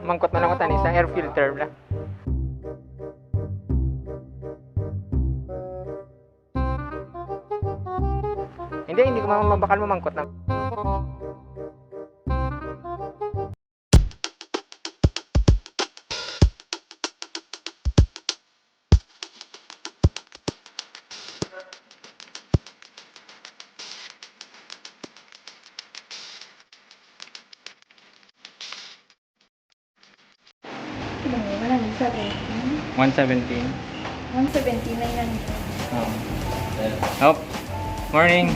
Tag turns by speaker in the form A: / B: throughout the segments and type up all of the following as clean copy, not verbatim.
A: mangkot man ako tani sa air filter bla. Hindi ko mabakal mamangkot na.
B: Wala nang sabi.
A: 117.
B: 179 na nito.
A: Oh. Morning.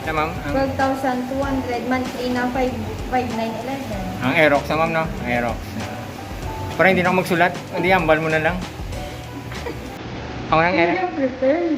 A: Ito ma'am,
B: 12,200 monthly na 5,911.
A: ang Aerox na ma'am no? Aerox. Para hindi na ako magsulat, hindi ambal mo na lang. Ako nang Aerox.
B: I'm prepared.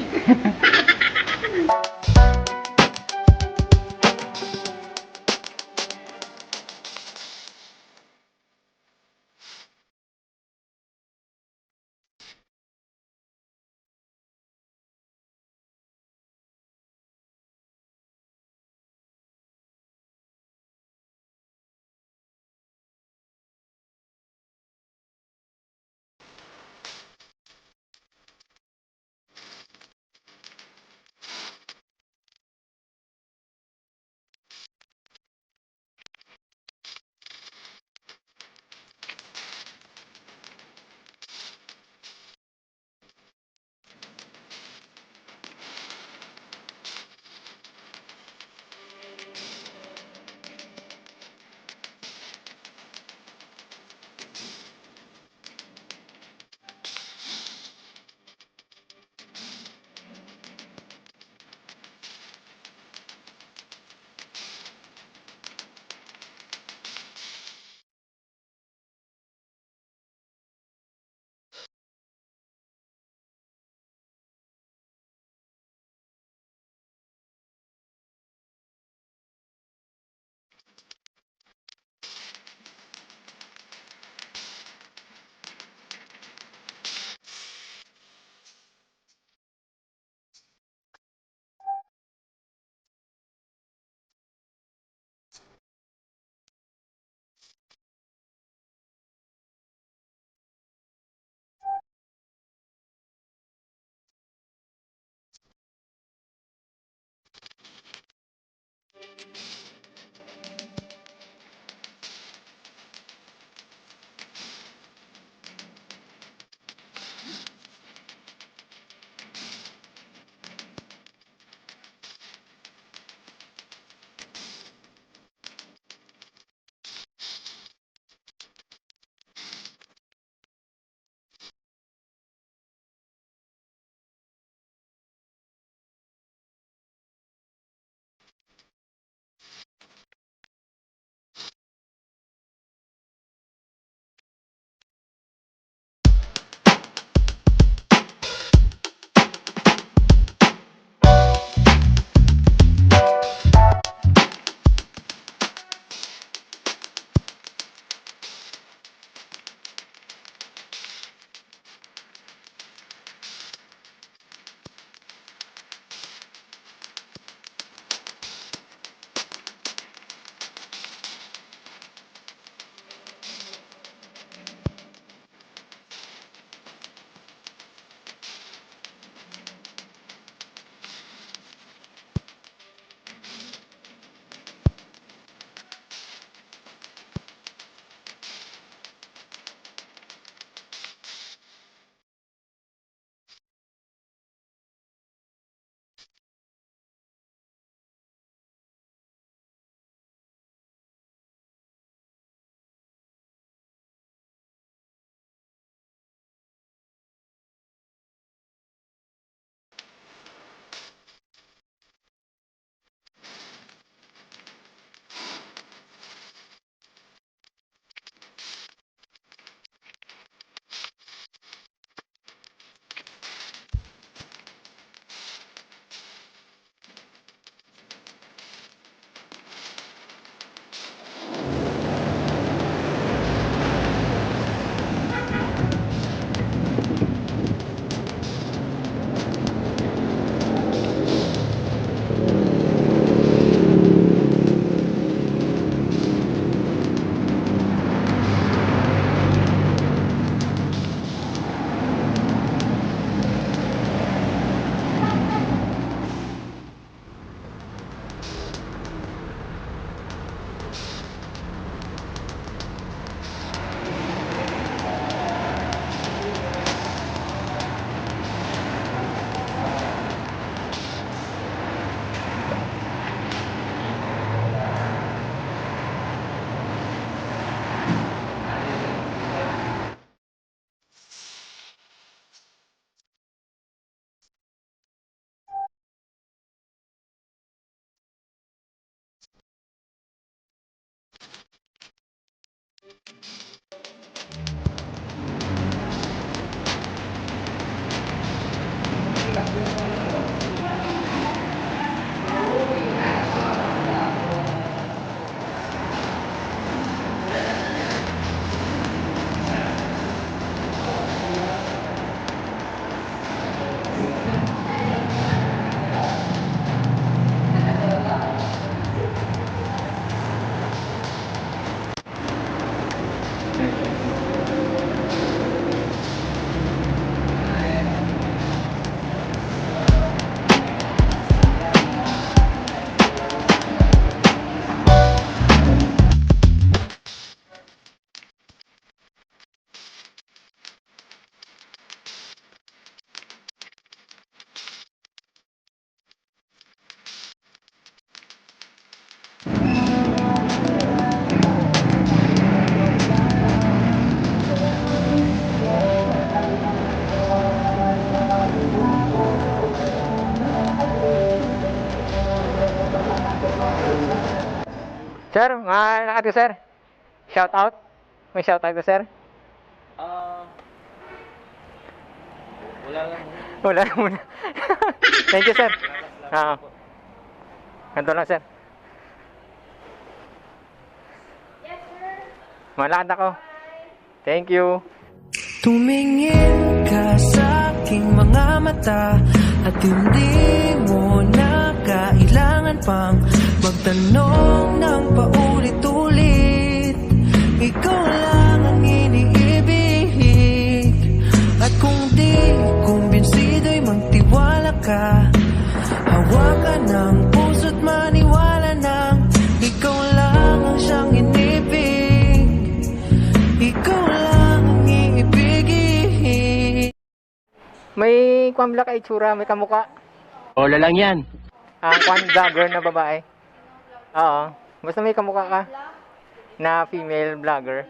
A: Sir, lakat ko, sir. Shout out. May shout out ko, sir.
C: Wala lang.
A: Wala na muna. Thank you, sir. Ganito lang, sir. Malakad ako. Thank you.
D: Tumingin ka sa aking mga mata at hindi mo na kailangan pang magtanong ng paulit-ulit. Ikaw lang ang iniibig at kung di kumbinsido'y magtiwala ka. Hawakan ng puso't maniwala ng ikaw lang ang siyang inibig. Ikaw lang ang iibigin.
A: May kwambla ka itsura, may kamuka.
C: Wala lang yan.
A: Kwan vlogger na babae. Oo. Basta may kamuka ka. Na female vlogger.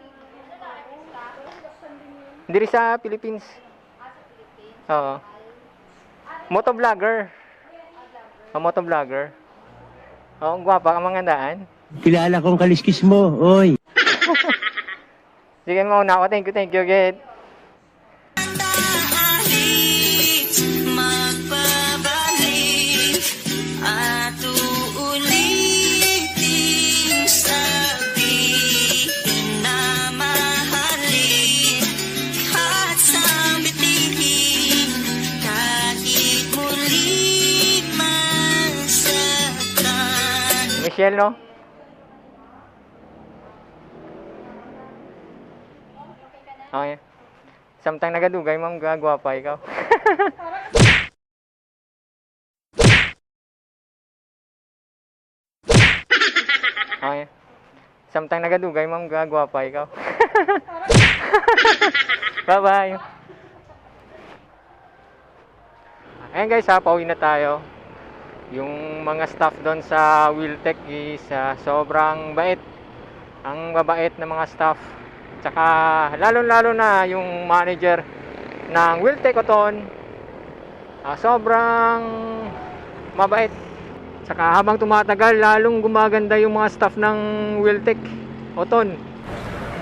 A: Diri sa Philippines. Oo. Motovlogger. Motovlogger. Oo, ang gwapa ang mga daan.
C: Kilala kong kaliskis mo, oy.
A: Sige mauna ako. Thank you, Ged.
D: Magbabalik at uulitin sabihin na mahalin at sambitin kahit muli masaktan.
A: Michelle, no? Okay. Samtang nagadugay, ma'am, gagwapa ikaw. Okay. Samtang nagadugay, ma'am, gagwapa ikaw. Bye-bye. Ayan guys, pauwi na tayo. Yung mga staff doon sa Wiltec is sobrang bait. Ang babait ng mga staff. Tsaka lalo-lalo na yung manager ng Wiltec Oton. Sobrang mabait. Tsaka habang tumatagal, lalong gumaganda yung mga staff ng Wiltec Oton.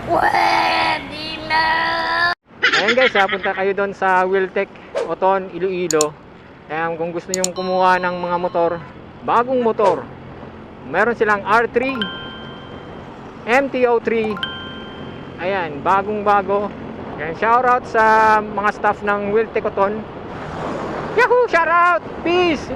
A: Pwede na! Ayan guys, punta kayo doon sa Wiltec Oton, Iloilo. Ayan, kung gusto nyo kumuha ng mga motor, bagong motor, meron silang R3, MT-03. Ayan, bagong-bago. Ayan, shoutout sa mga staff ng Wiltec Oton. Yahoo! Shoutout! Peace!